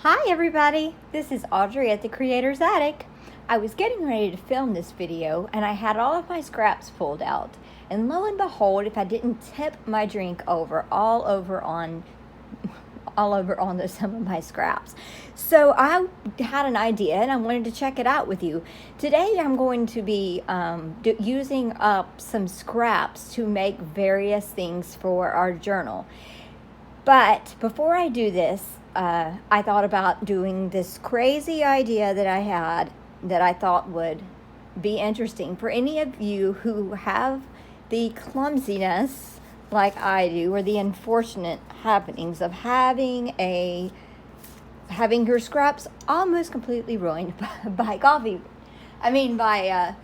Hi everybody, this is Audrey at the Creator's Attic. I was getting ready to film this video and I had all of my scraps pulled out. And lo and behold, if I didn't tip my drink over all over on some of my scraps. So I had an idea and I wanted to check it out with you. Today I'm going to be using up some scraps to make various things for our journal. But before I do this, I thought about doing this crazy idea that I had that I thought would be interesting for any of you who have the clumsiness like I do, or the unfortunate happenings of having your scraps almost completely ruined by coffee. By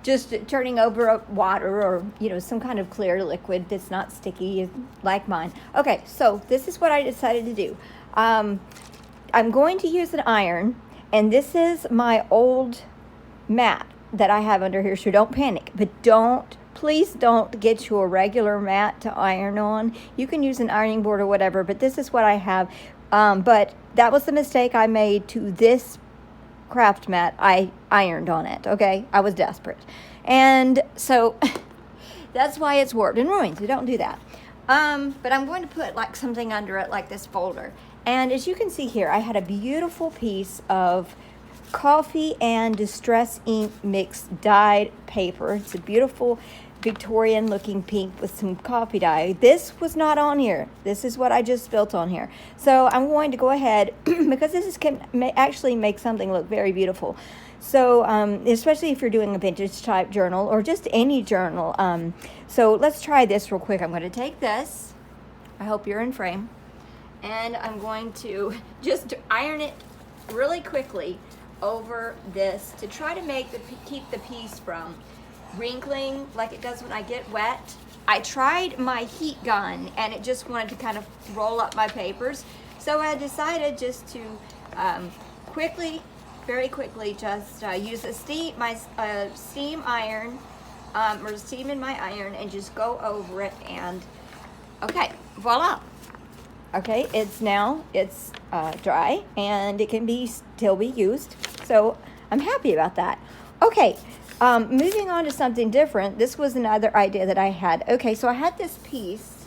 just turning over water or some kind of clear liquid that's not sticky like mine. Okay, so this is what I decided to do. I'm going to use an iron, and this is my old mat that I have under here, so don't panic. But please don't get you a regular mat to iron on. You can use an ironing board or whatever, but this is what I have. But that was the mistake I made to this craft mat. I ironed on it, okay? I was desperate. And so that's why it's warped and ruined, so don't do that. But I'm going to put like something under it, like this folder. And as you can see here, I had a beautiful piece of coffee and distress ink mixed dyed paper. It's a beautiful Victorian looking pink with some coffee dye. This was not on here. This is what I just spilled on here. So I'm going to go ahead because this can actually make something look very beautiful. So especially if you're doing a vintage type journal or just any journal. So let's try this real quick. I'm going to take this. I hope you're in frame. And I'm going to just iron it really quickly over this to try to keep the piece from wrinkling like it does when I get wet. I tried my heat gun and it just wanted to kind of roll up my papers. So I decided just to very quickly, just use steam iron, or steam in my iron, and just go over it. And okay, voila. Okay, it's dry and it can still be used. So I'm happy about that. Okay, moving on to something different. This was another idea that I had. Okay, so I had this piece.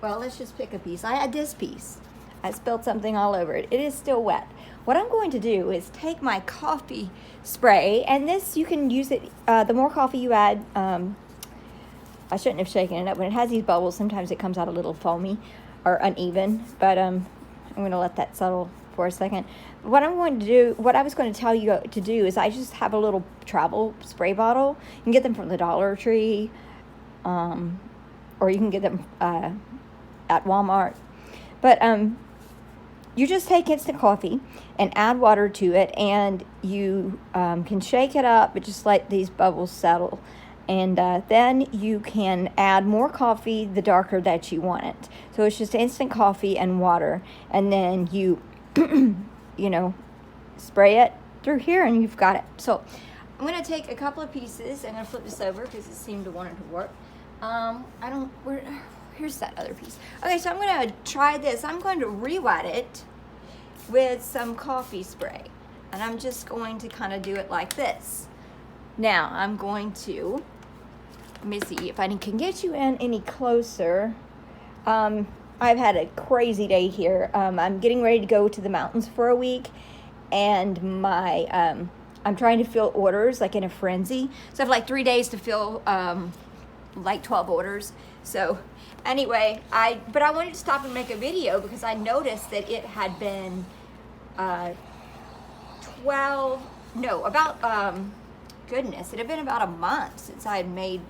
Well, let's just pick a piece. I had this piece. I spilled something all over it. It is still wet. What I'm going to do is take my coffee spray, and this, you can use it, the more coffee you add, I shouldn't have shaken it up. When it has these bubbles, sometimes it comes out a little foamy or uneven, but I'm going to let that settle for a second. What I was going to tell you to do is I just have a little travel spray bottle. You can get them from the Dollar Tree, or you can get them at Walmart. But you just take instant coffee and add water to it, and you can shake it up, but just let these bubbles settle. And then you can add more coffee the darker that you want it. So it's just instant coffee and water. And then you, spray it through here and you've got it. So I'm going to take a couple of pieces. I'm going to flip this over because it seemed to want it to work. Here's that other piece. Okay, so I'm going to try this. I'm going to re-wet it with some coffee spray. And I'm just going to kind of do it like this. Now I'm going to, let me see if I can get you in any closer. I've had a crazy day here. I'm getting ready to go to the mountains for a week, and I'm trying to fill orders like in a frenzy. So I have like 3 days to fill like 12 orders. So anyway, but I wanted to stop and make a video because I noticed that it had been goodness, it had been about a month since I had made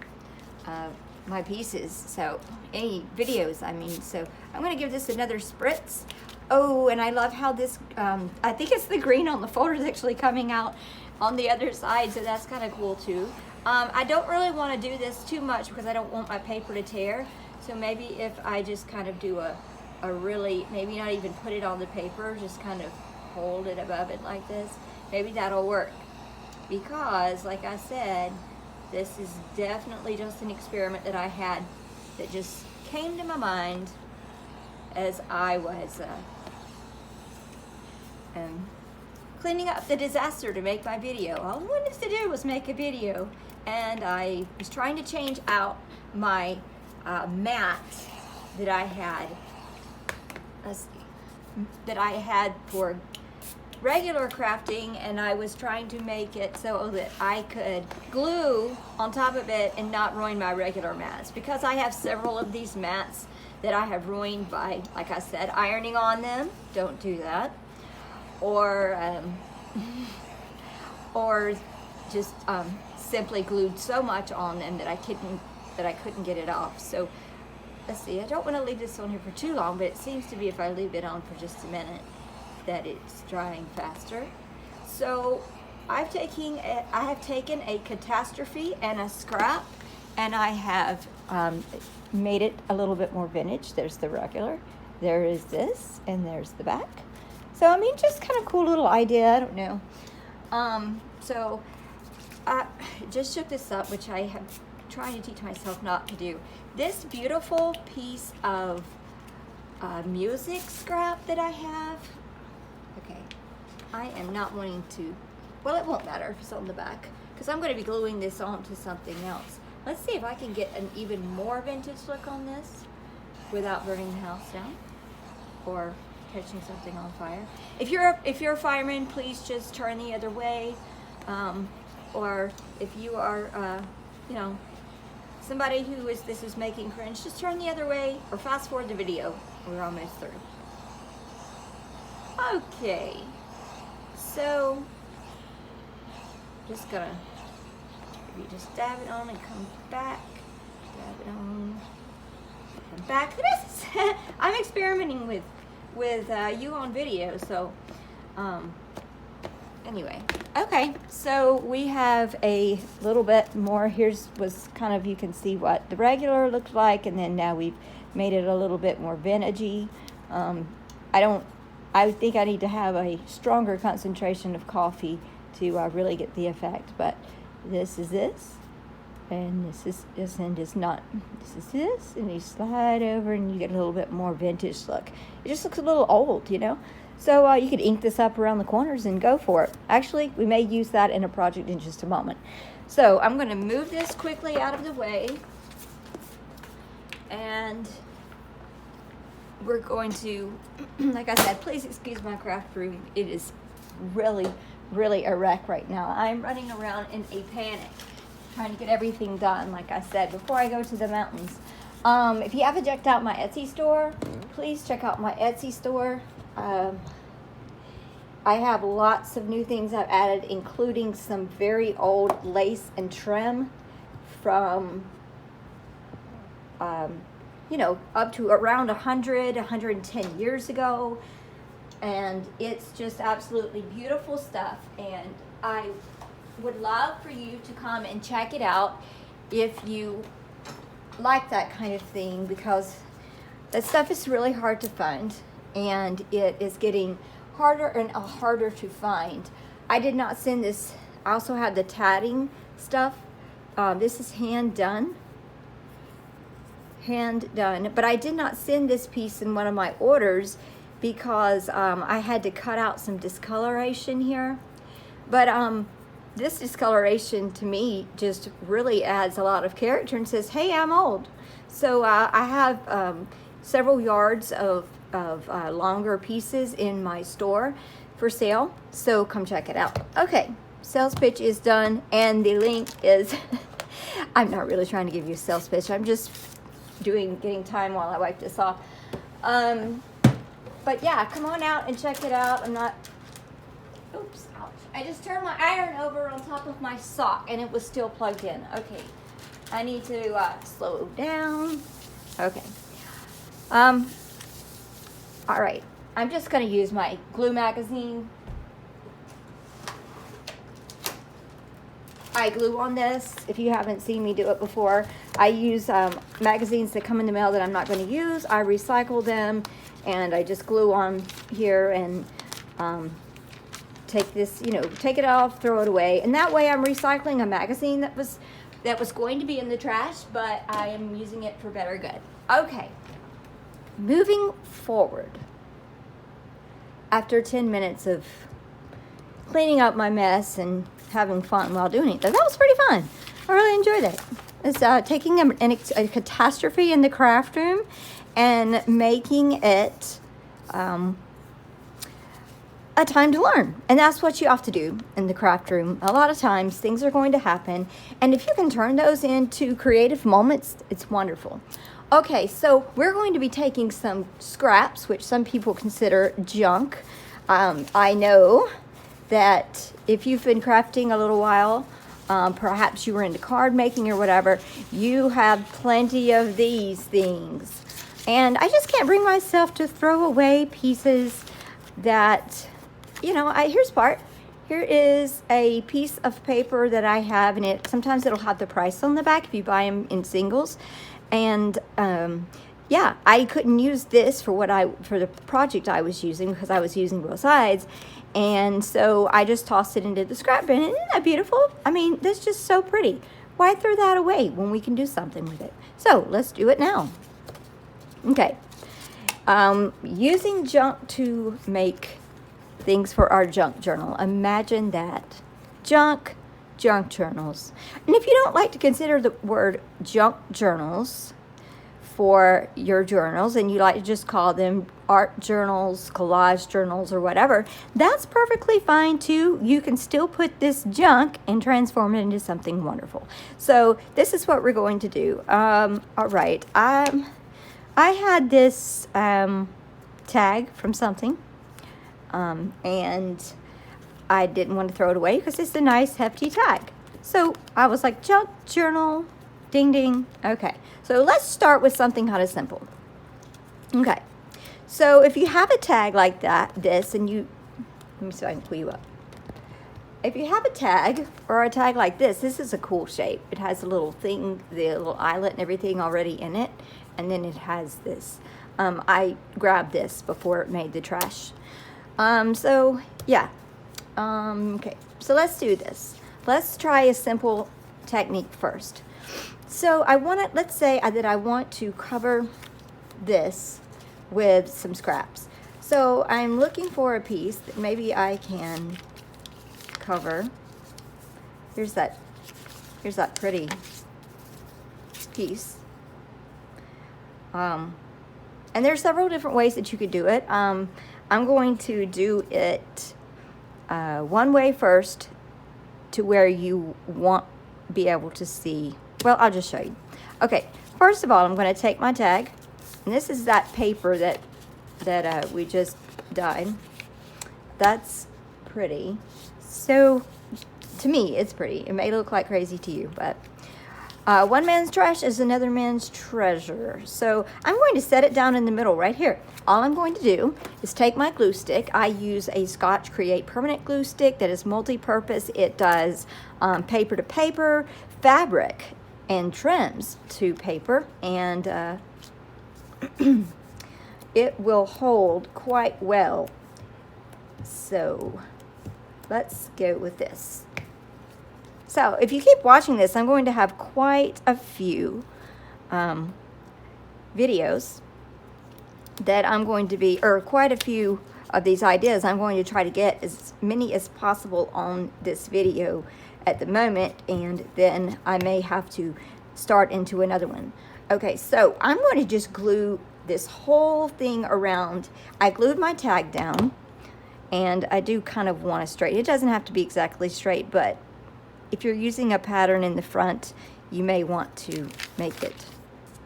my pieces, so any videos, so I'm going to give this another spritz. Oh, and I love how this, I think it's the green on the folder is actually coming out on the other side, so that's kind of cool too. I don't really want to do this too much because I don't want my paper to tear, so maybe if I just kind of do a really, maybe not even put it on the paper, just kind of hold it above it like this, maybe that'll work. Because, like I said, this is definitely just an experiment that I had that just came to my mind as I was am cleaning up the disaster to make my video. All I wanted to do was make a video, and I was trying to change out my mat that I had. Let's see, that I had for regular crafting, and I was trying to make it so that I could glue on top of it and not ruin my regular mats, because I have several of these mats that I have ruined by, like I said, ironing on them. Don't do that. Or just simply glued so much on them that I couldn't get it off. So let's see, I don't want to leave this on here for too long, but it seems to be if I leave it on for just a minute that it's drying faster. So I have taken a catastrophe and a scrap, and I have made it a little bit more vintage. There's the regular, there is this, and there's the back. So I mean, just kind of cool little idea. I don't know. So I just shook this up, which I have trying to teach myself not to do. This beautiful piece of music scrap that I have. Okay, I am not wanting to, well, it won't matter if it's on the back, because I'm going to be gluing this onto something else. Let's see if I can get an even more vintage look on this without burning the house down or catching something on fire. If you're a fireman, please just turn the other way. Or if you are, you know, somebody who this is making cringe, just turn the other way or fast forward the video. We're almost through. Okay, so just gonna maybe just dab it on and come back, dab it on, come back. This is, I'm experimenting with you on video, so anyway. Okay, so we have a little bit more. Was kind of, you can see what the regular looked like, and then now we've made it a little bit more vintagey. I think I need to have a stronger concentration of coffee to really get the effect, but this is this, and this is this, and it's not, this is this, and you slide over and you get a little bit more vintage look. It just looks a little old, you know? So you could ink this up around the corners and go for it. Actually, we may use that in a project in just a moment. So I'm going to move this quickly out of the way, and we're going to, like I said, please excuse my craft room. It is really, really a wreck right now. I'm running around in a panic, trying to get everything done, like I said, before I go to the mountains. If you haven't checked out my Etsy store, please check out my Etsy store. I have lots of new things I've added, including some very old lace and trim from, you know, up to around 110 years ago. And it's just absolutely beautiful stuff. And I would love for you to come and check it out if you like that kind of thing, because that stuff is really hard to find, and it is getting harder and harder to find. I did not send this. I also have the tatting stuff. This is hand done, but I did not send this piece in one of my orders because I had to cut out some discoloration here. But this discoloration to me just really adds a lot of character and says, hey, I'm old. So I have several yards of longer pieces in my store for sale, so come check it out. Okay, sales pitch is done, and the link is I'm not really trying to give you a sales pitch, I'm just getting time while I wipe this off. But yeah, come on out and check it out. Oops, ouch. I just turned my iron over on top of my sock and it was still plugged in. Okay, I need to slow down. Okay. All right, I'm just going to use my glue magazine. I glue on this. If you haven't seen me do it before, I use magazines that come in the mail that I'm not going to use. I recycle them, and I just glue on here and take this, you know, take it off, throw it away. And that way I'm recycling a magazine that was going to be in the trash, but I am using it for better good. Okay. Moving forward, after 10 minutes of cleaning up my mess and having fun while doing it. That was pretty fun. I really enjoyed it. It's taking a catastrophe in the craft room and making it a time to learn. And that's what you have to do in the craft room. A lot of times things are going to happen, and if you can turn those into creative moments, it's wonderful. Okay, so we're going to be taking some scraps, which some people consider junk. I know that if you've been crafting a little while, perhaps you were into card making or whatever, you have plenty of these things. And I just can't bring myself to throw away pieces that, you know, here's part. Here is a piece of paper that I have, and sometimes it'll have the price on the back if you buy them in singles. And yeah, I couldn't use this for the project I was using because I was using both sides. And so I just tossed it into the scrap bin. Isn't that beautiful? I mean, that's just so pretty. Why throw that away when we can do something with it? So let's do it now. Okay. Using junk to make things for our junk journal. Imagine that. Junk journals. And if you don't like to consider the word junk journals for your journals, and you like to just call them art journals, collage journals, or whatever, that's perfectly fine too. You can still put this junk and transform it into something wonderful. So this is what we're going to do. All right. I had this tag from something, and I didn't want to throw it away because it's a nice hefty tag. So I was like, junk journal, ding ding. Okay, so let's start with something kind of simple. Okay, so if you have a tag like let me see if I can pull you up. If you have a tag or a tag like this is a cool shape. It has a little thing, the little eyelet and everything already in it, and then it has this. I grabbed this before it made the trash. So yeah. Okay, so let's do this. Let's try a simple technique first. So let's say that I want to cover this with some scraps. So I'm looking for a piece that maybe I can cover. Here's that pretty piece. And there's several different ways that you could do it. I'm going to do it one way first, to where you won't be able to see. Well, I'll just show you. Okay, first of all, I'm going to take my tag, and this is that paper that we just dyed. That's pretty. So to me, it's pretty. It may look like crazy to you, but one man's trash is another man's treasure. So I'm going to set it down in the middle right here. All I'm going to do is take my glue stick. I use a Scotch Create permanent glue stick that is multi-purpose. It does paper to paper, fabric, and trims to paper, and it will hold quite well. So let's go with this. So if you keep watching this, I'm going to have quite a few videos that I'm going to be, or quite a few of these ideas. I'm going to try to get as many as possible on this video at the moment, and then I may have to start into another one. Okay, so I'm going to just glue this whole thing around. I glued my tag down, and I do kind of want it straight. It doesn't have to be exactly straight, but if you're using a pattern in the front, you may want to make it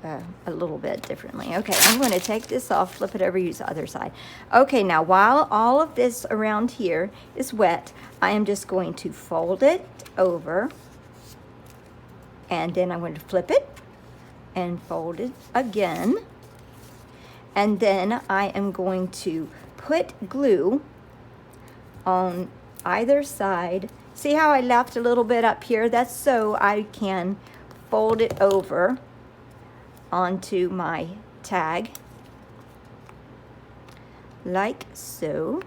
a little bit differently. Okay, I'm going to take this off, flip it over, use the other side. Okay, now while all of this around here is wet, I am just going to fold it over, and then I'm going to flip it and fold it again, and then I am going to put glue on either side. See how I left a little bit up here? That's so I can fold it over onto my tag like so,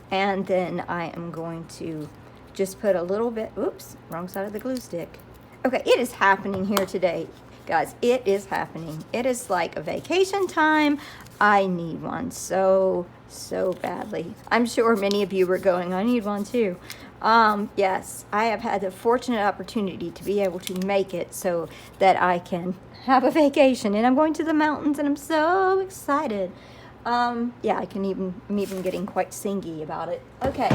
and then I am going to just put a little bit, oops, wrong side of the glue stick. Okay, it is happening here today, guys. It is happening. It is like a vacation time. I need one so badly. I'm sure many of you were going, I need one too. Yes, I have had the fortunate opportunity to be able to make it so that I can have a vacation, and I'm going to the mountains, and I'm so excited. Yeah, I'm even getting quite singy about it. Okay.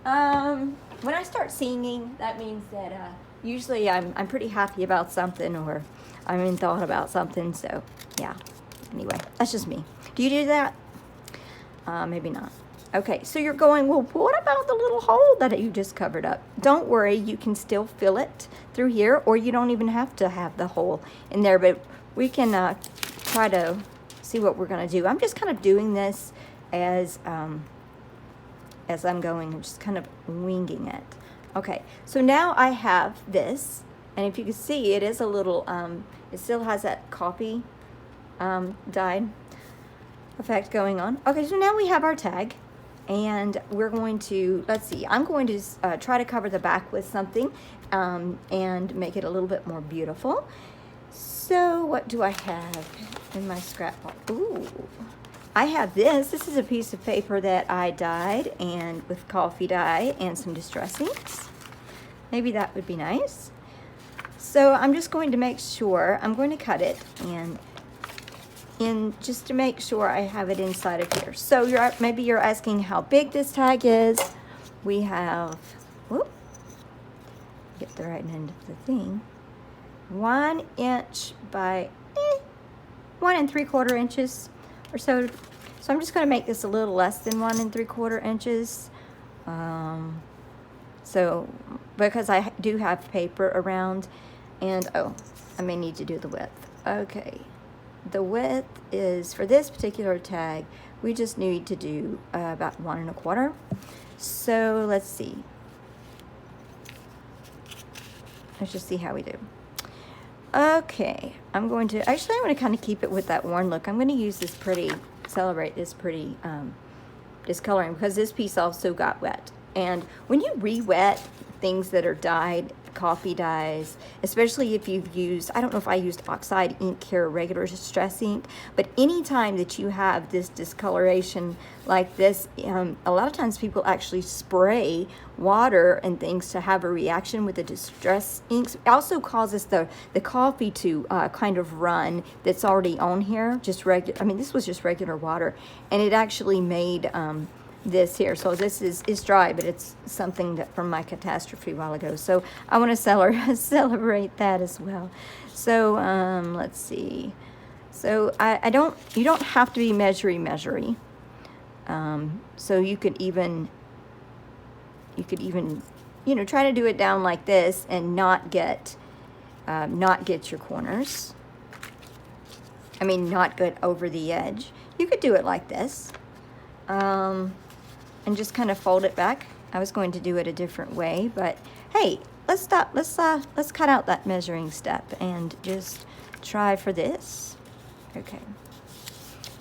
When I start singing, that means that usually I'm pretty happy about something, or I'm in thought about something. So yeah. Anyway, that's just me. Do you do that? Maybe not. Okay, so you're going, well, what about the little hole that you just covered up? Don't worry, you can still fill it through here, or you don't even have to have the hole in there, but we can try to see what we're going to do. I'm just kind of doing this as I'm going. I'm just kind of winging it. Okay, so now I have this, and if you can see, it is a little, it still has that coffee dyed effect going on. Okay, so now we have our tag, and we're going to, let's see, I'm going to try to cover the back with something and make it a little bit more beautiful. So what do I have in my scrapbook? Ooh, I have this. This is a piece of paper that I dyed and with coffee dye and some distress inks. Maybe that would be nice. So I'm just going to make sure, I'm going to cut it and just to make sure I have it inside of here. So maybe you're asking how big this tag is. We have, whoop, get the right end of the thing, 1 inch by 1 3/4 inches or so. So I'm just going to make this a little less than 1 3/4 inches. So because I do have paper around, and oh, I may need to do the width. Okay. The width is, for this particular tag, we just need to do about 1 1/4. So let's see. Let's just see how we do. Okay, I'm going to kind of keep it with that worn look. I'm going to use this pretty, celebrate this pretty discoloring, because this piece also got wet. And when you re-wet things that are dyed, coffee dyes, especially if you've used, I don't know if I used oxide ink here or regular distress ink, but anytime that you have this discoloration like this, a lot of times people actually spray water and things to have a reaction with the distress inks. It also causes the coffee to kind of run that's already on here, just regular, I mean, this was just regular water, and it actually made this here. So this is dry, but it's something that from my catastrophe a while ago. So I want to celebrate that as well. So let's see. So you don't have to be measury. So you could even try to do it down like this and not get your corners. I mean, not get over the edge. You could do it like this. And just kind of fold it back. I was going to do it a different way, but hey, let's cut out that measuring step and just try for this. Okay.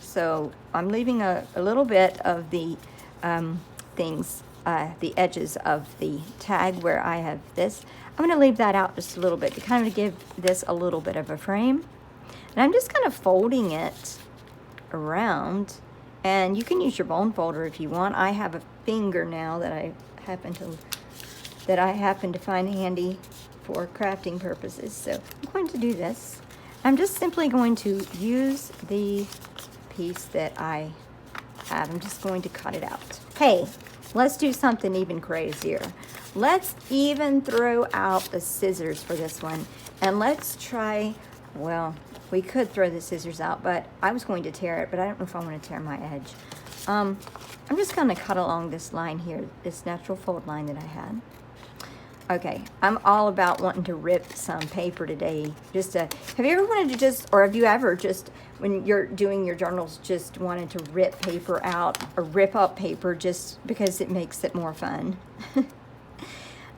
So I'm leaving a little bit of the the edges of the tag where I have this. I'm going to leave that out just a little bit to kind of give this a little bit of a frame. And I'm just kind of folding it around. And you can use your bone folder if you want. I have a finger now that I happen to find handy for crafting purposes. So I'm going to do this. I'm just simply going to use the piece that I have. I'm just going to cut it out. Hey, let's do something even crazier. Let's even throw out the scissors for this one. And let's try, well, we could throw the scissors out, but I was going to tear it, but I don't know if I want to tear my edge. I'm just going to cut along this line here, this natural fold line that I had. Okay, I'm all about wanting to rip some paper today. Have you ever wanted to or have you ever just, when you're doing your journals, just wanted to rip paper out or rip up paper just because it makes it more fun?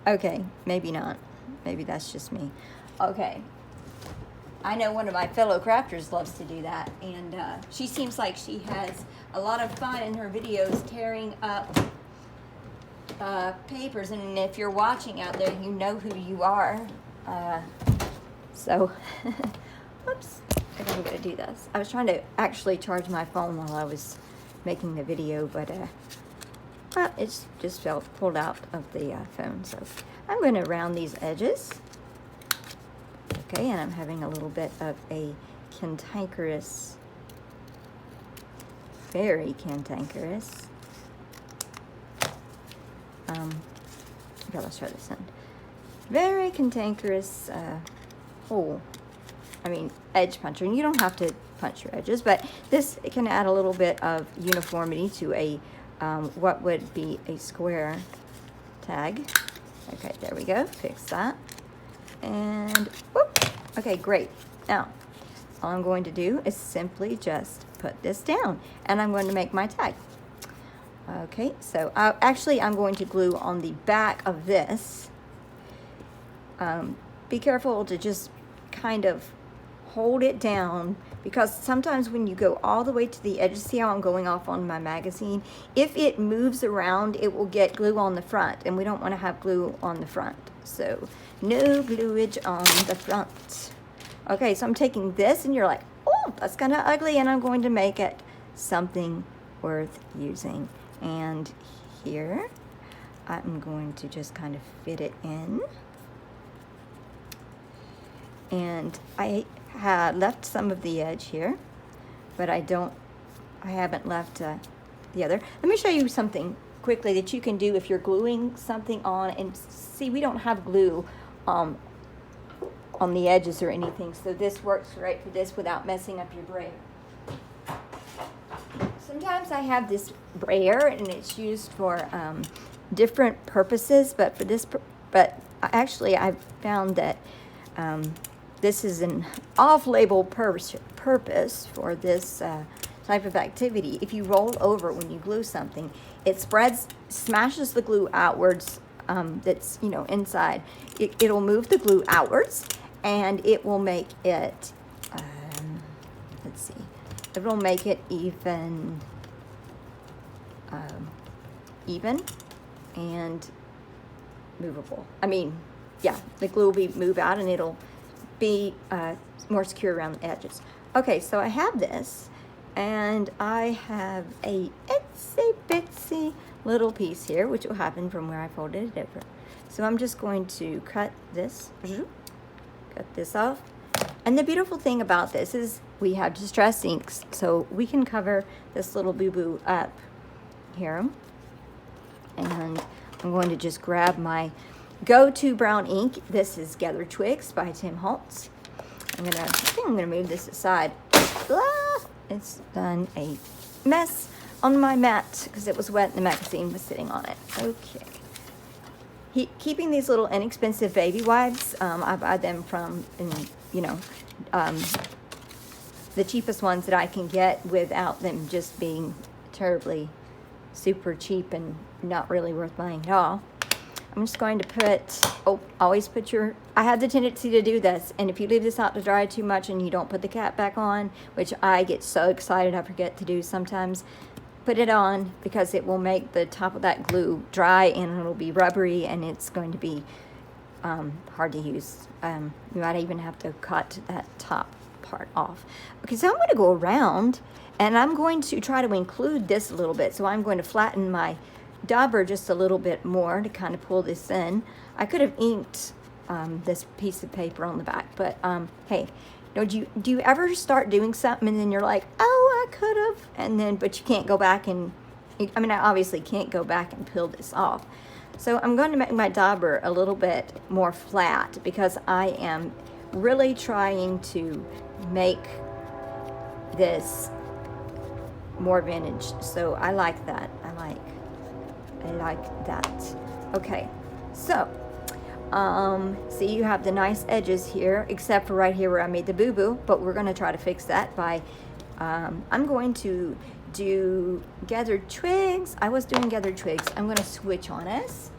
Okay, maybe not. Maybe that's just me. Okay. I know one of my fellow crafters loves to do that, and she seems like she has a lot of fun in her videos tearing up papers, and if you're watching out there, you know who you are. So, whoops. if I'm going to do this. I was trying to actually charge my phone while I was making the video, but well, it's just pulled out of the phone. So I'm going to round these edges. Okay, and I'm having a little bit of a cantankerous, very cantankerous. Okay, let's try this one. Very cantankerous hole. I mean, edge puncher. And you don't have to punch your edges, but this can add a little bit of uniformity to a what would be a square tag. Okay, there we go. Fix that. And whoop. Okay, great. Now, all I'm going to do is simply just put this down, and I'm going to make my tag. Okay, so actually I'm going to glue on the back of this. Be careful to just kind of hold it down, because sometimes when you go all the way to the edge, see how I'm going off on my magazine? If it moves around, it will get glue on the front, and we don't want to have glue on the front. So no gluage on the front. Okay, so I'm taking this, and you're like, oh, that's kind of ugly, and I'm going to make it something worth using. And here, I'm going to just kind of fit it in. And I had left some of the edge here, but I haven't left the other. Let me show you something quickly that you can do if you're gluing something on. And see, we don't have glue on the edges or anything, so this works right for this without messing up your brayer. Sometimes I have this brayer and it's used for different purposes, but for this, actually I've found that this is an off-label purpose for this type of activity. If you roll over when you glue something, it smashes the glue outwards. That's inside. It'll move the glue outwards, and it will make it. Let's see. It will make it even and movable. I mean, yeah, the glue will move out, and it'll be more secure around the edges. Okay, so I have this, and I have a itsy bitsy little piece here, which will happen from where I folded it over. So I'm just going to cut this off. And the beautiful thing about this is we have distress inks, so we can cover this little boo-boo up here. And I'm going to just grab my go-to brown ink. This is Gather Twigs by Tim Holtz. I think I'm gonna move this aside. It's done a mess on my mat because it was wet and the magazine was sitting on it. Okay. Keeping these little inexpensive baby wipes, I buy them from, the cheapest ones that I can get without them just being terribly super cheap and not really worth buying at all. I'm just going to always put I have the tendency to do this, and if you leave this out to dry too much and you don't put the cap back on, which I get so excited I forget to do sometimes, put it on, because it will make the top of that glue dry and it'll be rubbery and it's going to be hard to use. You might even have to cut that top part off. Okay, so I'm going to go around and I'm going to try to include this a little bit. So I'm going to flatten my dauber just a little bit more to kind of pull this in. I could have inked this piece of paper on the back, but hey, do you ever start doing something and then you're like, oh, I could have, and then but you can't go back and I obviously can't go back and peel this off. So I'm going to make my dauber a little bit more flat because I am really trying to make this more vintage. So I like that. I like that. Okay, so see, you have the nice edges here, except for right here where I made the boo-boo, but we're going to try to fix that by I'm going to do Gathered Twigs. I was doing Gathered Twigs. I'm going to switch on us.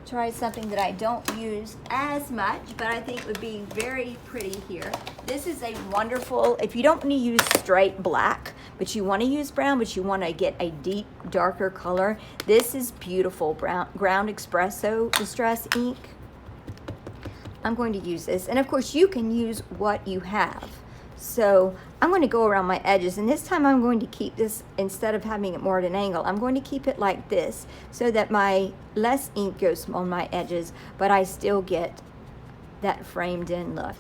Try something that I don't use as much, but I think would be very pretty here. This is a wonderful, if you don't want to use straight black, but you want to use brown, but you want to get a deep, darker color, this is beautiful ground espresso distress ink. I'm going to use this, and of course you can use what you have. So I'm going to go around my edges, and this time I'm going to keep this, instead of having it more at an angle, I'm going to keep it like this so that my less ink goes on my edges, but I still get that framed in look.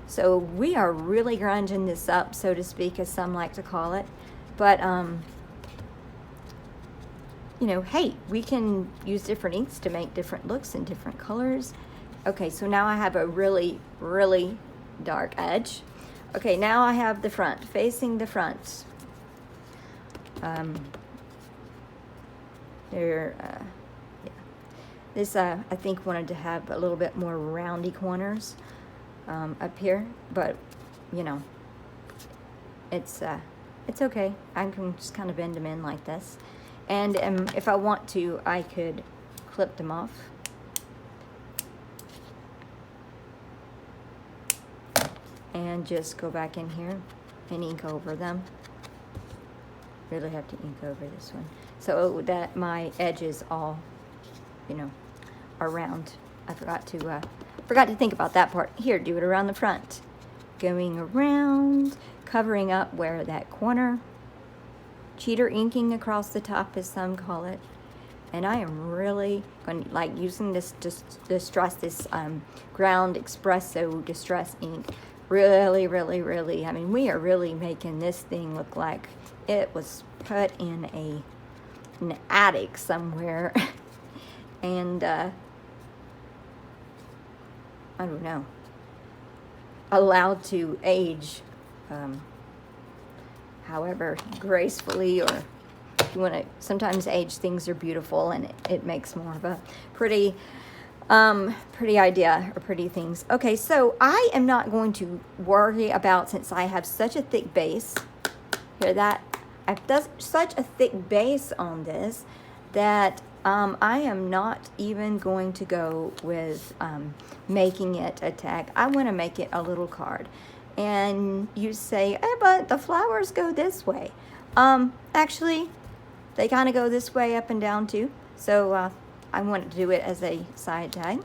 So we are really grunging this up, so to speak, as some like to call it. But you know, hey, we can use different inks to make different looks and different colors. Okay, so now I have a really, really dark edge. Okay, now I have the front, facing the front. Yeah. This, I think, wanted to have a little bit more roundy corners up here, but, you know, it's okay. I can just kind of bend them in like this. And if I want to, I could clip them off. And just go back in here and ink over them. Really have to ink over this one so that my edges all, you know, are round. I forgot to think about that part. Here, do it around the front. Going around, covering up where that corner. Cheater inking across the top, as some call it. And I am really going to like using this ground espresso distress ink. Really, really, really. I mean, we are really making this thing look like it was put in an attic somewhere. And I don't know, allowed to age however gracefully, or if you want to, sometimes age things are beautiful, and it makes more of a pretty idea, or pretty things. Okay, so I am not going to worry about, since I have such a thick base, hear that? I've done such a thick base on this that I am not even going to go with making it a tag. I want to make it a little card. And you say, but the flowers go this way. Actually, they kind of go this way up and down too. So I want to do it as a side tag.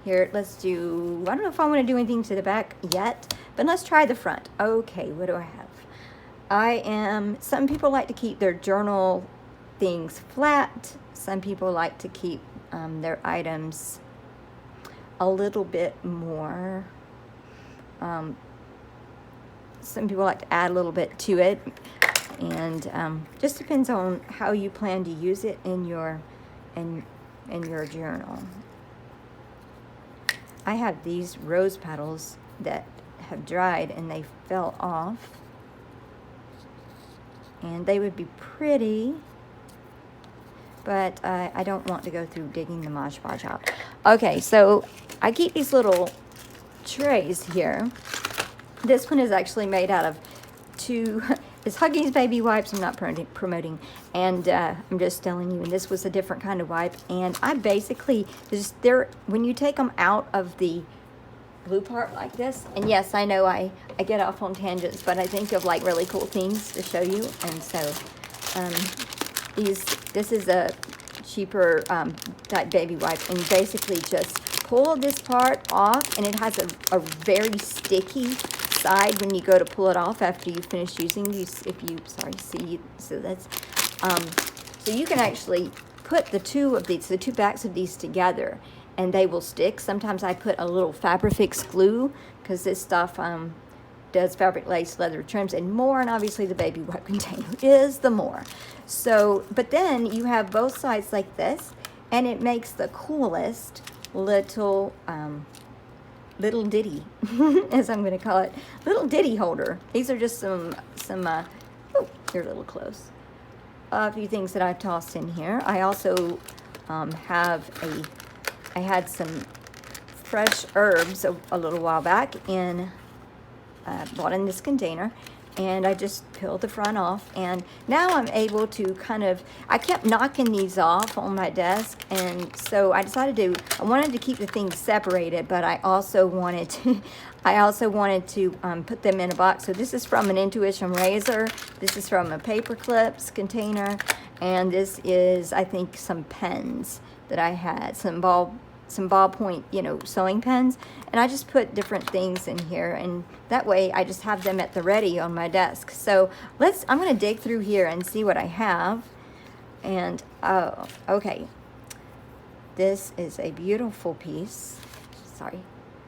Here, let's do, I don't know if I want to do anything to the back yet, but let's try the front. Okay, what do I have? Some people like to keep their journal things flat. Some people like to keep their items a little bit more, some people like to add a little bit to it, and just depends on how you plan to use it in your journal. I have these rose petals that have dried and they fell off, and they would be pretty, but I don't want to go through digging the Mod Podge out. Okay, so I keep these little trays here. This one is actually made out of it's Huggies baby wipes. I'm not promoting, and I'm just telling you. And this was a different kind of wipe. And I basically when you take them out of the blue part like this. And yes, I know I get off on tangents, but I think of like really cool things to show you. And so this is a cheaper type baby wipe, and you basically just pull this part off, and it has a very sticky side when you go to pull it off after you finish using these. So that's so you can actually put the two backs of these together, and they will stick. Sometimes I put a little Fabrifix glue, because this stuff does fabric, lace, leather, trims, and more, and obviously the baby wipe container is the more. So, but then you have both sides like this, and it makes the coolest little ditty, as I'm going to call it, little ditty holder. These are just some oh, you're a little close. A few things that I've tossed in here. I also I had some fresh herbs a little while back bought in this container, and I just peeled the front off, and now I'm able to I kept knocking these off on my desk, and so I decided I wanted to keep the things separated, but I also wanted to put them in a box. So this is from an Intuition razor, this is from a paper clips container, and this is, I think, some pens that I had, some ball some ballpoint, you know, sewing pens, and I just put different things in here, and that way I just have them at the ready on my desk. So I'm gonna dig through here and see what I have. And oh, okay, this is a beautiful piece. Sorry,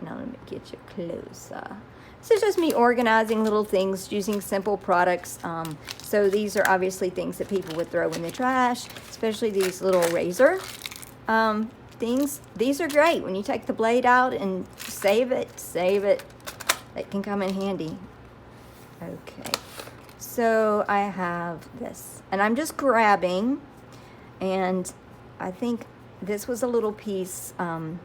now let me get you closer. This is just me organizing little things using simple products. So these are obviously things that people would throw in the trash, especially these little razor things. These are great when you take the blade out and save it. It can come in handy. Okay, so I have this, and I'm just grabbing, and I think this was a little piece, and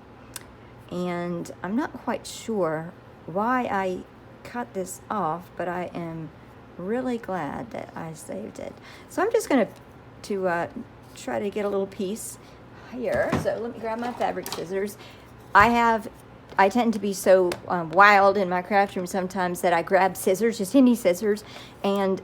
I'm not quite sure why I cut this off, but I am really glad that I saved it. So I'm just going to try to get a little piece here. So let me grab my fabric scissors. I tend to be so wild in my craft room sometimes that I grab scissors, just any scissors, and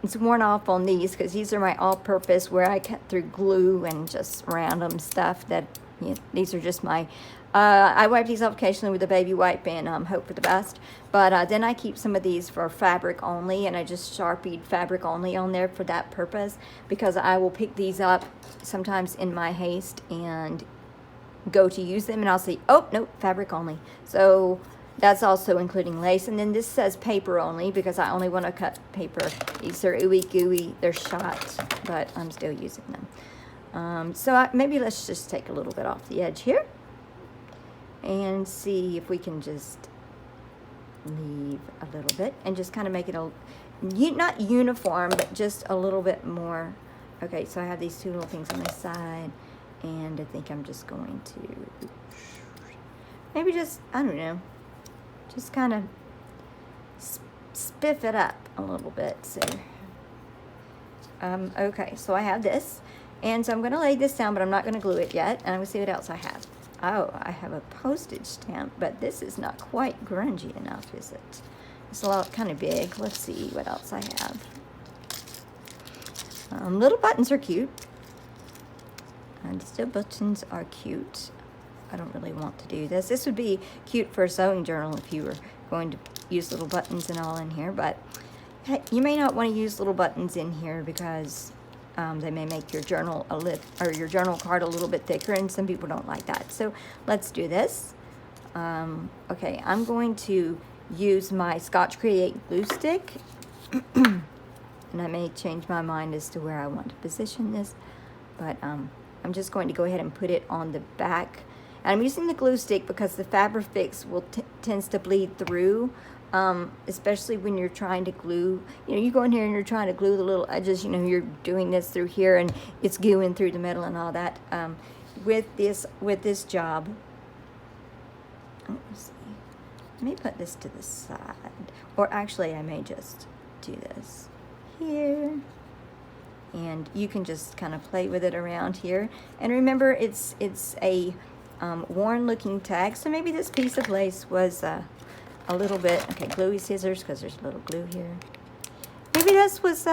it's worn off on these because these are my all-purpose where I cut through glue and just random stuff that, you know, these are just my I wipe these off occasionally with a baby wipe and hope for the best. But then I keep some of these for fabric only, and I just Sharpied fabric only on there for that purpose, because I will pick these up sometimes in my haste and go to use them, and I'll say, oh, nope, fabric only. So that's also including lace. And then this says paper only because I only want to cut paper. These are ooey gooey, they're shot, but I'm still using them. Maybe let's just take a little bit off the edge here and see if we can just leave a little bit and just kind of make it not uniform, but just a little bit more. Okay, so I have these two little things on this side, and I think I'm just going to maybe just, I don't know, just kind of spiff it up a little bit. So okay, so I have this, and so I'm going to lay this down, but I'm not going to glue it yet, and I'm going to see what else I have. Oh, I have a postage stamp, but this is not quite grungy enough, is it? It's a lot kind of big. Let's see what else I have. Little buttons are cute. And still buttons are cute. I don't really want to do this. This would be cute for a sewing journal if you were going to use little buttons and all in here, but hey, you may not want to use little buttons in here because they may make your journal your journal card a little bit thicker, and some people don't like that. So let's do this. Okay, I'm going to use my Scotch Create glue stick, and I may change my mind as to where I want to position this, but I'm just going to go ahead and put it on the back. And I'm using the glue stick because the Fabrifix tends to bleed through. Especially when you're trying to glue, you know, you go in here and you're trying to glue the little edges, you know, you're doing this through here and it's gooing through the middle and all that. With this job, let's see, let me put this to the side, or actually I may just do this here, and you can just kind of play with it around here. And remember, it's a worn looking tag, so maybe this piece of lace was a little bit, okay, gluey scissors, because there's a little glue here. Maybe this was,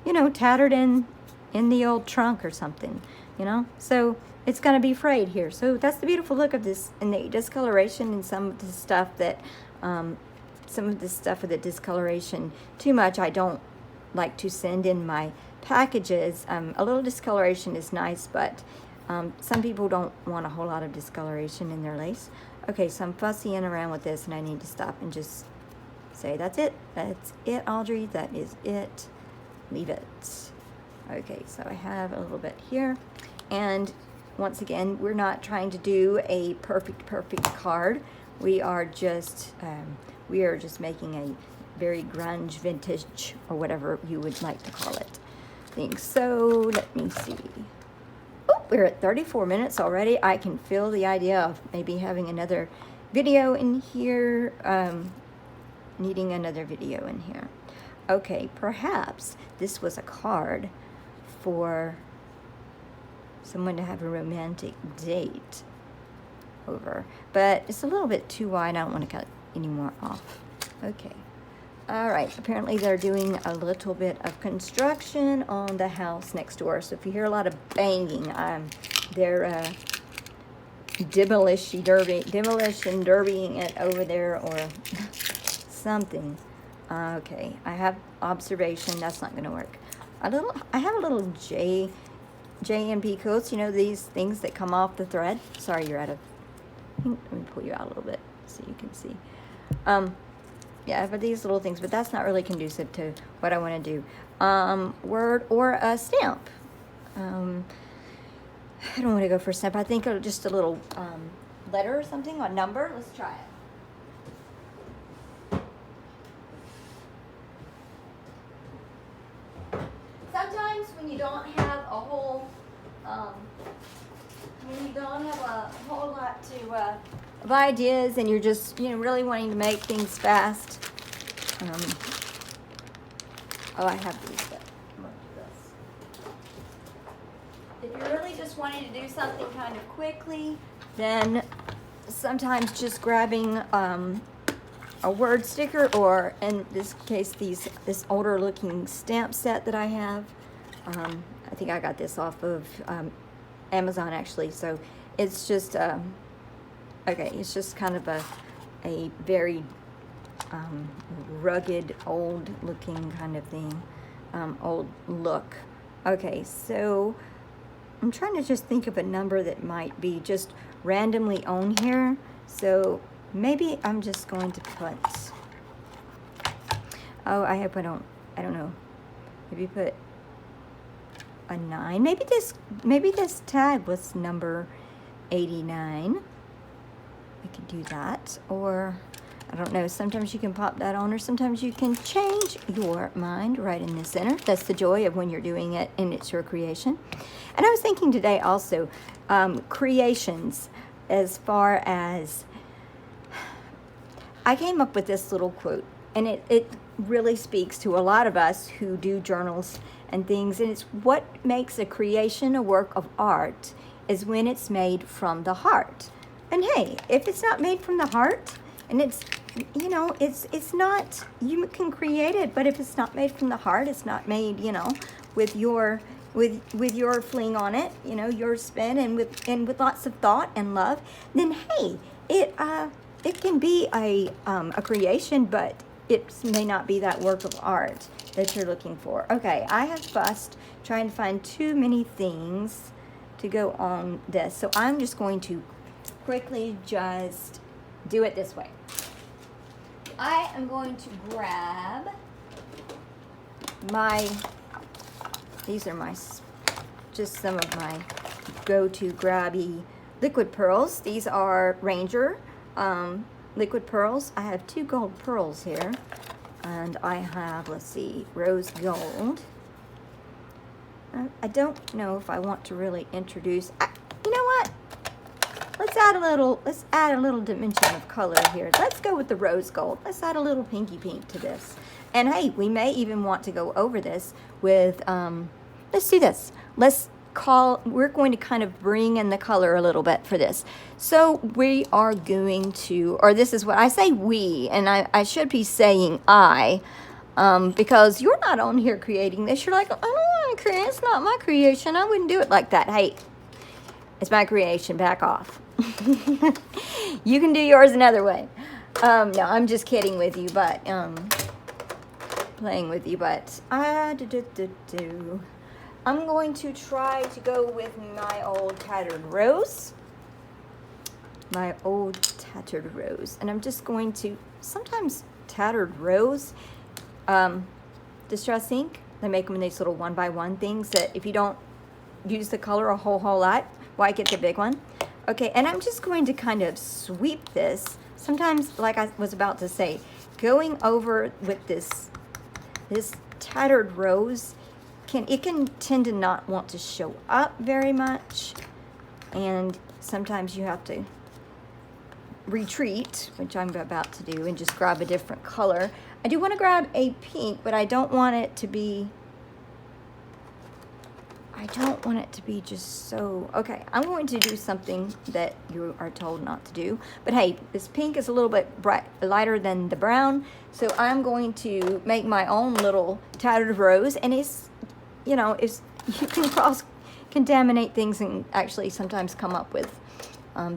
you know, tattered in the old trunk or something, you know? So it's going to be frayed here. So that's the beautiful look of this, and the discoloration in some of the stuff that, some of the stuff with the discoloration too much, I don't like to send in my packages. A little discoloration is nice, but some people don't want a whole lot of discoloration in their lace. Okay, so I'm fussying around with this, and I need to stop and just say, that's it, Audrey, that is it, leave it. Okay, so I have a little bit here, and once again, we're not trying to do a perfect card. We are just making a very grunge, vintage, or whatever you would like to call it thing. So let me see. We're at 34 minutes already. I can feel the idea of maybe having another video in here, needing another video in here. Okay, perhaps this was a card for someone to have a romantic date over, but it's a little bit too wide. I don't want to cut any more off. Okay. All right, apparently they're doing a little bit of construction on the house next door. So if you hear a lot of banging, they're demolish and derbying it over there or something. Okay, I have observation. That's not going to work. I have a little J&P coats. You know, these things that come off the thread. Sorry, you're out of. Let me pull you out a little bit so you can see. Yeah, but these little things, but that's not really conducive to what I want to do. Word or a stamp. I don't want to go for a stamp. I think just a little letter or something, a number. Let's try it. Sometimes when you don't have a whole, lot of ideas, and you're just really wanting to make things fast. Oh, I have these. But I'm gonna do this. If you're really just wanting to do something kind of quickly, then sometimes just grabbing a word sticker, or in this case, this older looking stamp set that I have. I think I got this off of Amazon actually. So it's just okay. It's just kind of a very rugged, old looking kind of thing, old look. Okay, so I'm trying to just think of a number that might be just randomly on here. So maybe I'm just going to put, oh, I hope I don't know. Maybe put a 9. Maybe this tag was number 89. I could do that, or I don't know. Sometimes you can pop that on, or sometimes you can change your mind right in the center. That's the joy of when you're doing it and it's your creation. And I was thinking today also, creations, as far as, I came up with this little quote, and it really speaks to a lot of us who do journals and things, and it's what makes a creation a work of art is when it's made from the heart. And hey, if it's not made from the heart, and it's not, you can create it, but if it's not made from the heart, it's not made, with your fling on it, your spin, and with lots of thought and love, then hey, it can be a creation, but it may not be that work of art that you're looking for. Okay, I have fussed trying to find too many things to go on this, so I'm just going to quickly just do it this way. I am going to grab these are just some of my go-to grabby liquid pearls. These are Ranger liquid pearls. I have 2 gold pearls here, and I have, let's see, rose gold. I don't know if I want to really introduce, you know what? Let's add a little dimension of color here. Let's go with the rose gold. Let's add a little pinky pink to this. And hey, we may even want to go over this with, let's do this. We're going to kind of bring in the color a little bit for this. So we are going to, or this is what I say we, and I should be saying I, because you're not on here creating this. You're like, I don't want to create, it's not my creation. I wouldn't do it like that. Hey, it's my creation, back off. You can do yours another way. No, I'm just kidding with you, but, playing with you, but, I'm going to try to go with my old tattered rose. My old tattered rose. And I'm just going to, sometimes tattered rose, Distress ink, they make them in these little 1x1 things that if you don't use the color a whole lot, why get the big one? Okay, and I'm just going to kind of sweep this. Sometimes, like I was about to say, going over with this tattered rose, it can tend to not want to show up very much, and sometimes you have to retreat, which I'm about to do, and just grab a different color. I do want to grab a pink, but I don't want it to be just so, okay, I'm going to do something that you are told not to do, but hey, this pink is a little bit lighter than the brown, so I'm going to make my own little tattered rose, and you can cross-contaminate things and actually sometimes come up with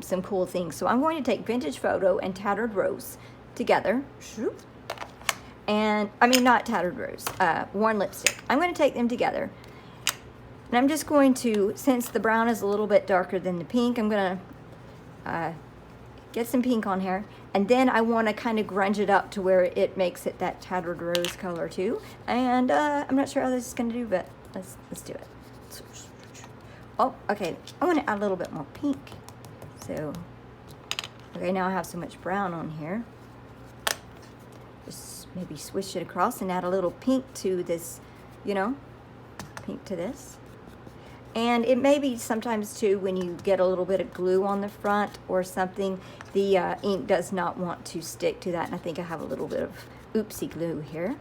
some cool things. So I'm going to take Vintage Photo and Tattered Rose together. And, I mean, not Tattered Rose, Worn Lipstick. I'm going to take them together. And I'm just going to, since the brown is a little bit darker than the pink, I'm going to get some pink on here. And then I want to kind of grunge it up to where it makes it that Tattered Rose color too. And I'm not sure how this is going to do, but let's do it. Oh, okay. I want to add a little bit more pink. So, okay, now I have so much brown on here. Just maybe swish it across and add a little pink to this, you know, pink to this. And it may be sometimes too, when you get a little bit of glue on the front or something, the ink does not want to stick to that. And I think I have a little bit of oopsie glue here.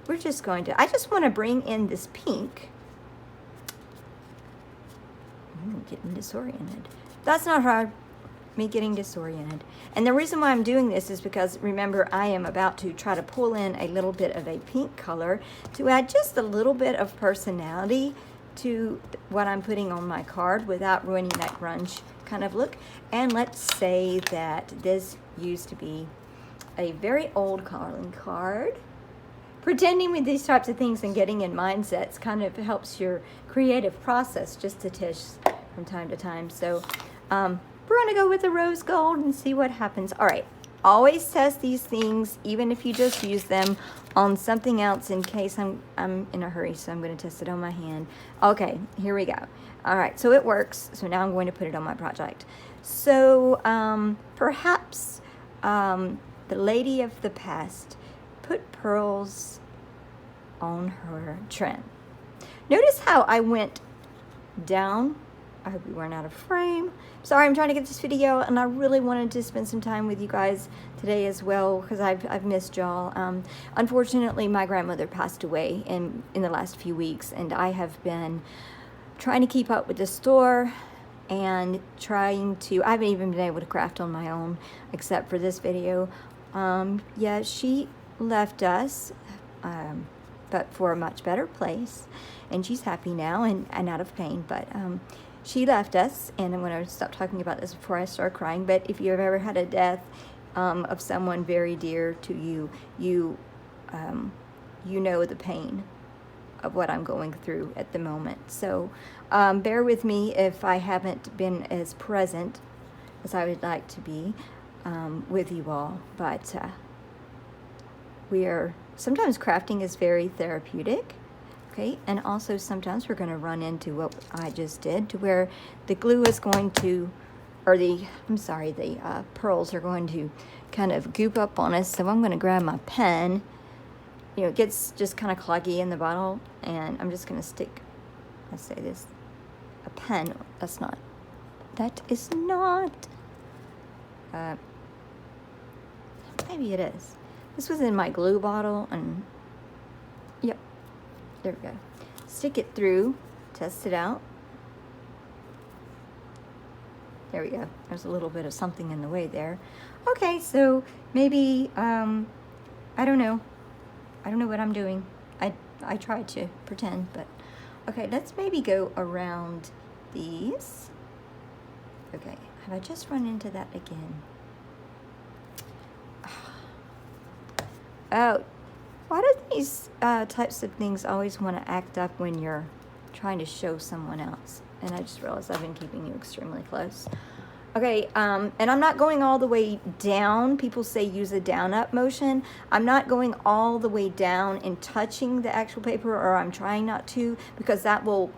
We're just going to, I just want to bring in this pink. I'm getting disoriented. That's not hard, me getting disoriented. And the reason why I'm doing this is because, remember, I am about to try to pull in a little bit of a pink color to add just a little bit of personality to what I'm putting on my card without ruining that grunge kind of look. And let's say that this used to be a very old calling card. Pretending with these types of things and getting in mindsets kind of helps your creative process just a tish from time to time. So we're gonna go with the rose gold and see what happens. All right, always test these things, even if you just use them on something else, in case I'm in a hurry, so I'm going to test it on my hand. Okay, here we go. All right, so it works. So now I'm going to put it on my project. So perhaps the lady of the past put pearls on her trim. Notice how I went down. I hope we weren't out of frame. Sorry, I'm trying to get this video, and I really wanted to spend some time with you guys today as well, because I've missed y'all. Unfortunately, my grandmother passed away in the last few weeks, and I have been trying to keep up with the store and trying to, I haven't even been able to craft on my own, except for this video. Yeah, she left us, but for a much better place, and she's happy now and out of pain, but she left us, and I'm going to stop talking about this before I start crying. But if you've ever had a death of someone very dear to you, you know the pain of what I'm going through at the moment. So bear with me if I haven't been as present as I would like to be with you all. But sometimes crafting is very therapeutic. Okay, and also sometimes we're going to run into what I just did, to where the glue is going to, or the pearls are going to kind of goop up on us. So I'm going to grab my pen. You know, it gets just kind of cloggy in the bottle, and I'm just going to stick, let's say this, a pen. That is not, maybe it is. This was in my glue bottle, and yep. There we go. Stick it through, test it out. There we go. There's a little bit of something in the way there. Okay, so maybe, I don't know. I don't know what I'm doing. I tried to pretend, but okay, let's maybe go around these. Okay, have I just run into that again? Oh. Why do these types of things always want to act up when you're trying to show someone else? And I just realized I've been keeping you extremely close. Okay, and I'm not going all the way down. People say use a down-up motion. I'm not going all the way down and touching the actual paper, or I'm trying not to, because that will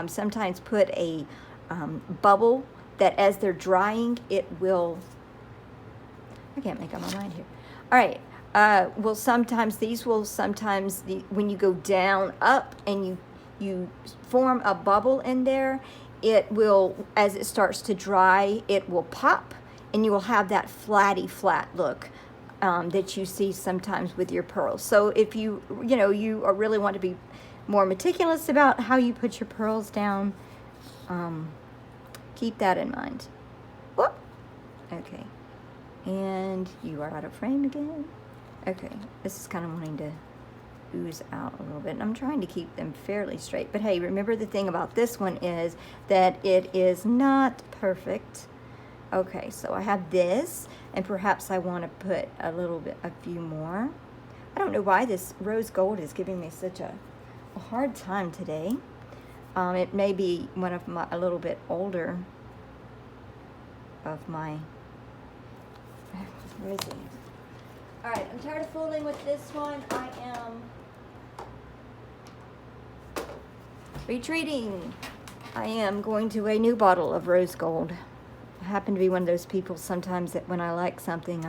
sometimes put a bubble that as they're drying, it will... I can't make up my mind here. All right. When you go down up and you form a bubble in there, it will, as it starts to dry, it will pop, and you will have that flat look that you see sometimes with your pearls. So if you really want to be more meticulous about how you put your pearls down, keep that in mind. Whoop. Okay, and you are out of frame again. Okay, this is kind of wanting to ooze out a little bit, and I'm trying to keep them fairly straight. But hey, remember the thing about this one is that it is not perfect. Okay, so I have this, and perhaps I want to put a few more. I don't know why this rose gold is giving me such a hard time today. It may be one of my, a little bit older of my, where is it? All right, I'm tired of fooling with this one. I am retreating. I am going to a new bottle of rose gold. I happen to be one of those people sometimes that when I like something,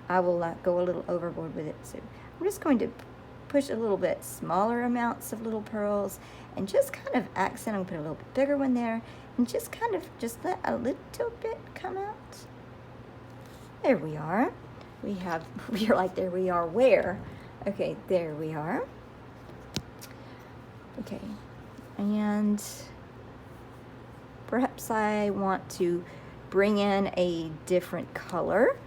I will go a little overboard with it. So I'm just going to push a little bit smaller amounts of little pearls and just kind of accent. I'm going to put a little bit bigger one there and just kind of just let a little bit come out. There we are. We're like, there we are where? Okay, there we are. Okay, and perhaps I want to bring in a different color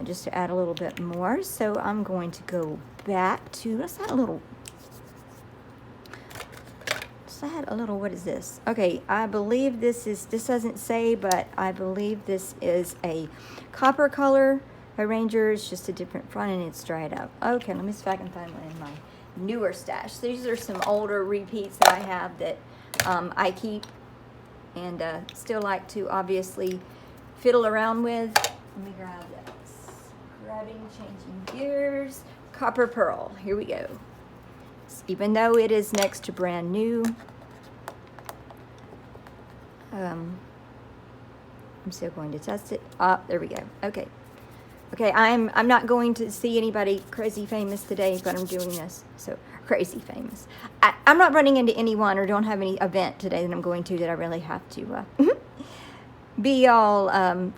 just to add a little bit more. So I'm going to go back to, let's add a little, what is this? Okay, I believe this doesn't say, but I believe this is a copper color. Ranger is just a different front and it's dried up. Okay, let me see if I can find one in my newer stash. These are some older repeats that I have that I keep and still like to obviously fiddle around with. Let me grab this. Changing gears. Copper pearl. Here we go. Even though it is next to brand new, I'm still going to test it. There we go. Okay. Okay, I'm not going to see anybody crazy famous today, but I'm doing this. So, crazy famous. I'm not running into anyone or don't have any event today that I'm going to that I really have to be all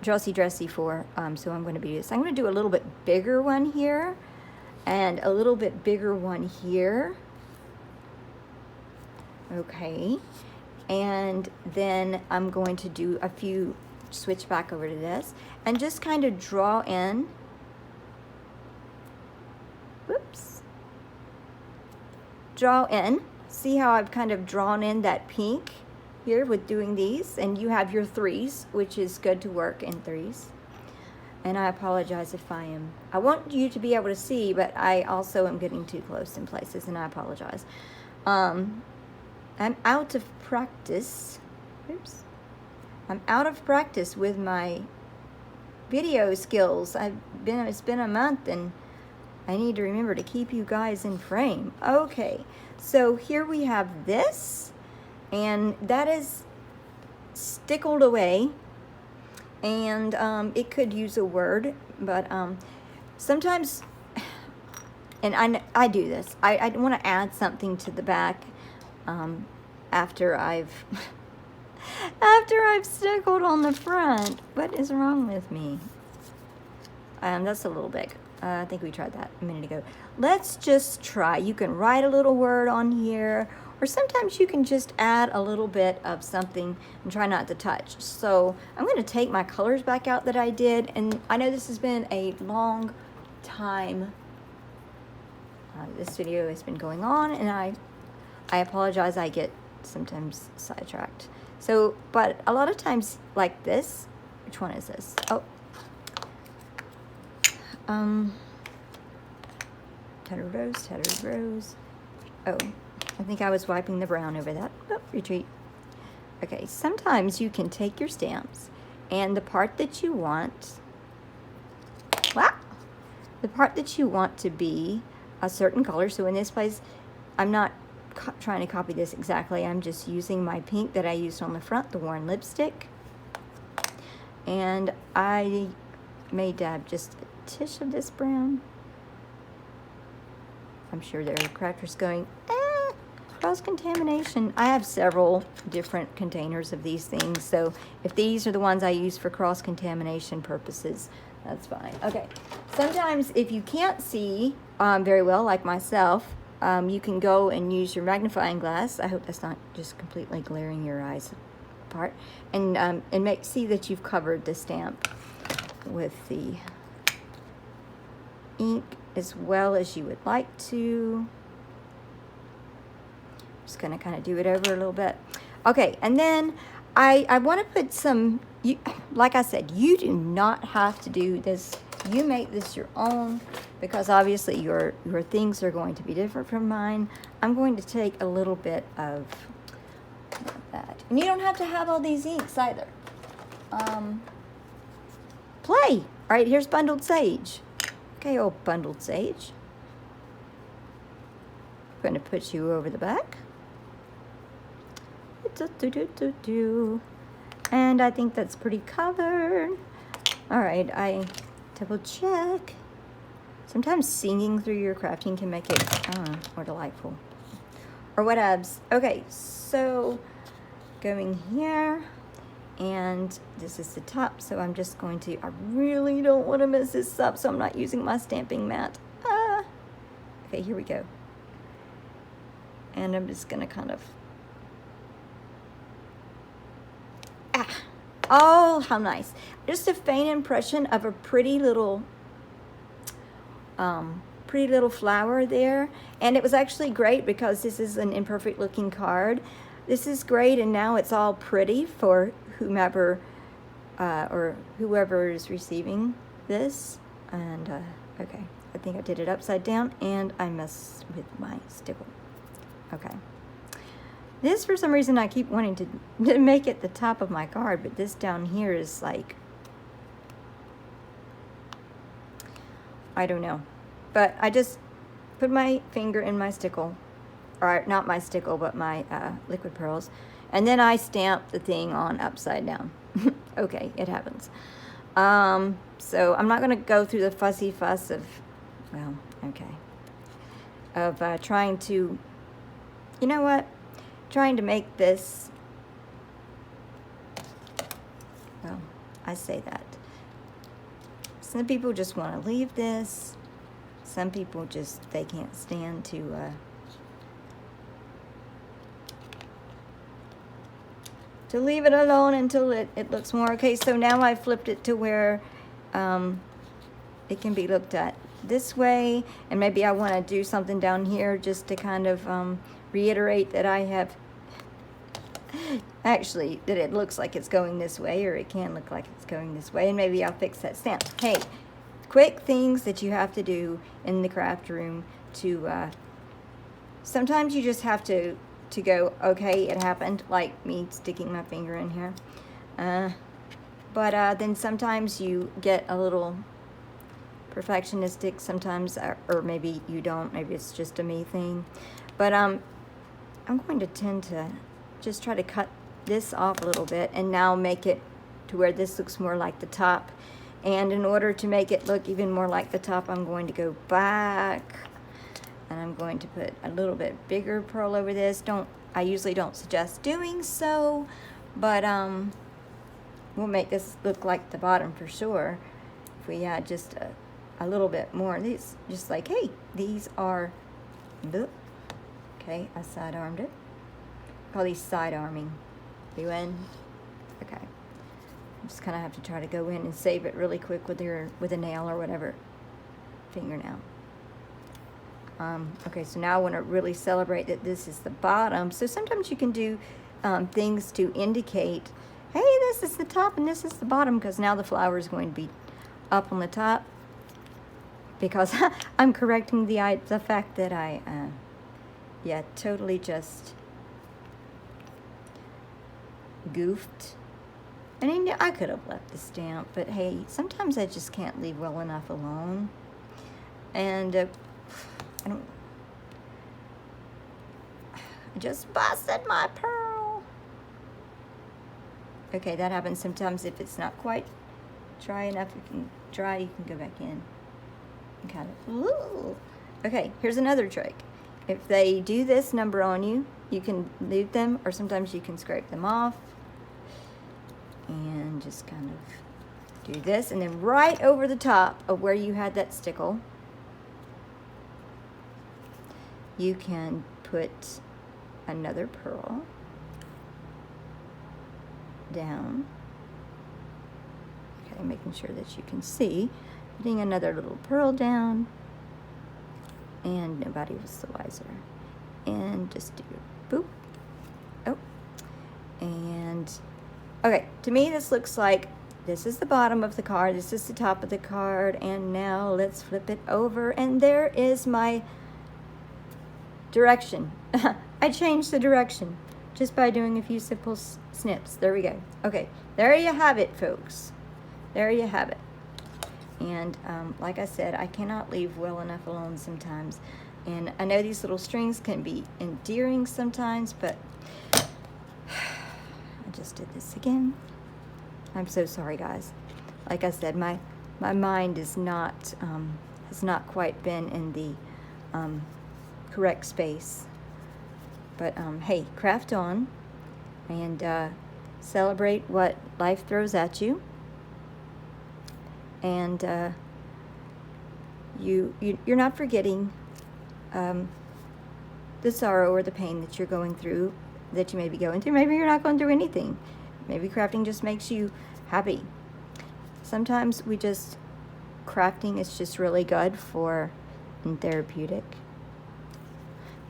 dressy for. So I'm going to be this. I'm going to do a little bit bigger one here and a little bit bigger one here. Okay. And then I'm going to do a few, switch back over to this, and just kind of draw in. Whoops. Draw in. See how I've kind of drawn in that pink here with doing these? And you have your threes, which is good to work in threes. And I apologize if I want you to be able to see, but I also am getting too close in places, and I apologize. I'm out of practice. Oops. I'm out of practice with my video skills. It's been a month and I need to remember to keep you guys in frame. Okay, so here we have this, and that is stickled away, and it could use a word, but sometimes, and I do this, I want to add something to the back after I've stickled on the front. What is wrong with me? That's a little big. I think we tried that a minute ago. Let's just try. You can write a little word on here, or sometimes you can just add a little bit of something and try not to touch. So I'm going to take my colors back out that I did, and I know this has been a long time. This video has been going on, and I apologize. I get sometimes sidetracked. So, but a lot of times like this, which one is this? Oh, tattered rose. Oh, I think I was wiping the brown over that. Oh, retreat. Okay, sometimes you can take your stamps and the part that you want, the part that you want to be a certain color. So in this place, I'm not trying to copy this exactly. I'm just using my pink that I used on the front, the worn lipstick. And I may dab just a tish of this brown. I'm sure there are crackers going, cross-contamination. I have several different containers of these things, so if these are the ones I use for cross-contamination purposes, that's fine. Okay, sometimes if you can't see very well, like myself, you can go and use your magnifying glass. I hope that's not just completely glaring your eyes apart, and see that you've covered the stamp with the ink as well as you would like to. Just gonna kind of do it over a little bit. Okay, and then I want to put some, like I said, you do not have to do this. You make this your own, because obviously your things are going to be different from mine. I'm going to take a little bit of that. And you don't have to have all these inks either. Play. All right, here's bundled sage. Okay, old bundled sage. I'm going to put you over the back. And I think that's pretty covered. All right, I double check. Sometimes singing through your crafting can make it more delightful. Or whatevs. Okay, so going here, and this is the top, so I'm just going to, I really don't want to mess this up, so I'm not using my stamping mat. Okay, here we go. And I'm just gonna kind of, oh, how nice. Just a faint impression of a pretty little flower there. And it was actually great because this is an imperfect looking card. This is great, and now it's all pretty for whomever or whoever is receiving this. And okay, I think I did it upside down and I messed with my stickle. Okay. This, for some reason, I keep wanting to make it the top of my card, but this down here is like, I don't know. But I just put my finger in my stickle, or not my stickle, but my liquid pearls, and then I stamp the thing on upside down. Okay, it happens. So I'm not going to go through the fussy fuss of, well, okay, of trying to, you know what? Trying to make this, well, I say that. Some people just want to leave this. Some people just, they can't stand to leave it alone until it looks more. Okay, so now I flipped it to where it can be looked at this way, and maybe I want to do something down here just to kind of reiterate that I have actually, that it looks like it's going this way, or it can look like it's going this way, and maybe I'll fix that stamp. Hey, quick things that you have to do in the craft room to, sometimes you just have to go, okay, it happened, like me sticking my finger in here. But then sometimes you get a little perfectionistic sometimes, or maybe you don't, maybe it's just a me thing. But I'm going to tend to just try to cut this off a little bit and now make it to where this looks more like the top. And in order to make it look even more like the top, I'm going to go back and I'm going to put a little bit bigger pearl over this. I usually don't suggest doing so, but we'll make this look like the bottom for sure if we add just a little bit more. These, just like, hey, these are, okay, I side armed it. Call these side arming. You in? Okay. You just kind of have to try to go in and save it really quick with a nail or whatever fingernail. Okay, so now I want to really celebrate that this is the bottom. So sometimes you can do things to indicate, hey, this is the top and this is the bottom, because now the flower is going to be up on the top. Because I'm correcting the fact that I, yeah, totally just goofed. And I could have left the stamp, but hey, sometimes I just can't leave well enough alone. And I just busted my pearl. Okay, that happens sometimes if it's not quite dry enough. You can go back in and kind of, ooh. Okay, here's another trick. If they do this number on you, you can leave them, or sometimes you can scrape them off and just kind of do this, and then right over the top of where you had that stickle, you can put another pearl down. Okay, making sure that you can see. Putting another little pearl down, and nobody was the wiser. And just do boop. Oh, and Okay, to me this looks like this is the bottom of the card, this is the top of the card, and now let's flip it over, and there is my direction. I changed the direction just by doing a few simple snips. There we go. Okay, there you have it, folks. There you have it. And like I said, I cannot leave well enough alone sometimes. And I know these little strings can be endearing sometimes, but I just did this again. I'm so sorry, guys. Like I said, my mind is not has not quite been in the correct space. But hey, craft on and celebrate what life throws at you. And you're not forgetting the sorrow or the pain that you're going through, that you may be going through. Maybe you're not going through anything. Maybe crafting just makes you happy. Sometimes crafting is just really good for and therapeutic.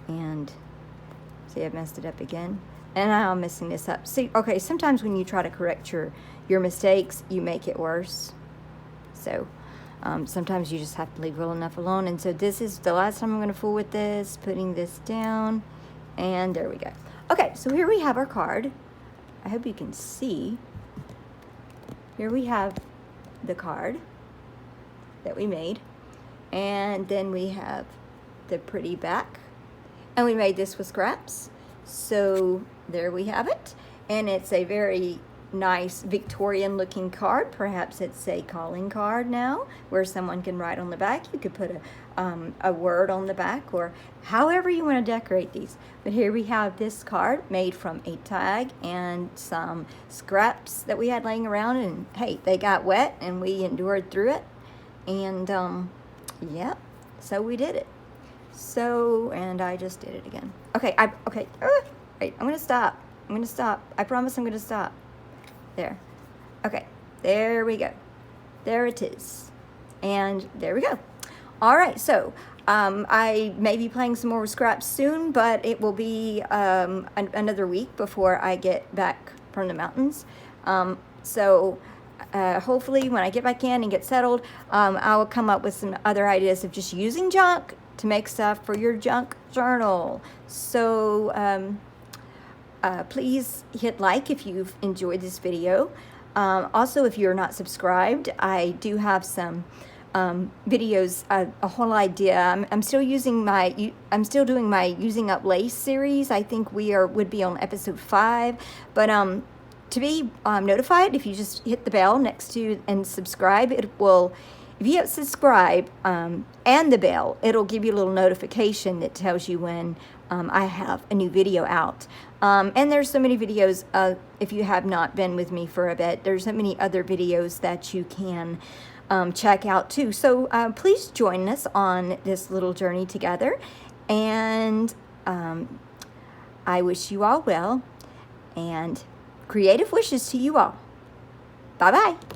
And see, I've messed it up again. And now I'm messing this up. See, okay, sometimes when you try to correct your mistakes, you make it worse. So sometimes you just have to leave well enough alone. And so this is the last time I'm going to fool with this, putting this down. And there we go. Okay, so here we have our card. I hope you can see. Here we have the card that we made. And then we have the pretty back. And we made this with scraps. So there we have it. And it's a very nice Victorian looking card. Perhaps it's a calling card now, where someone can write on the back. You could put a word on the back, or however you want to decorate these. But here we have this card made from a tag and some scraps that we had laying around, and hey, they got wet and we endured through it. And yeah, so we did it. So, and I just did it again. Okay, wait, I'm gonna stop. I promise I'm gonna stop. There. Okay, there we go. There it is. And there we go. All right, so I may be playing some more with scraps soon, but it will be another week before I get back from the mountains. So hopefully when I get back in and get settled, I will come up with some other ideas of just using junk to make stuff for your junk journal. So please hit like if you've enjoyed this video. Also, if you're not subscribed, I do have some videos, a whole idea. I'm still doing my Using Up Lace series. I think would be on episode 5. But to be notified, if you just hit the bell next to and subscribe, it will. If you hit subscribe and the bell, it'll give you a little notification that tells you when I have a new video out. And there's so many videos, if you have not been with me for a bit, there's so many other videos that you can check out too. So please join us on this little journey together. And I wish you all well, and creative wishes to you all. Bye-bye.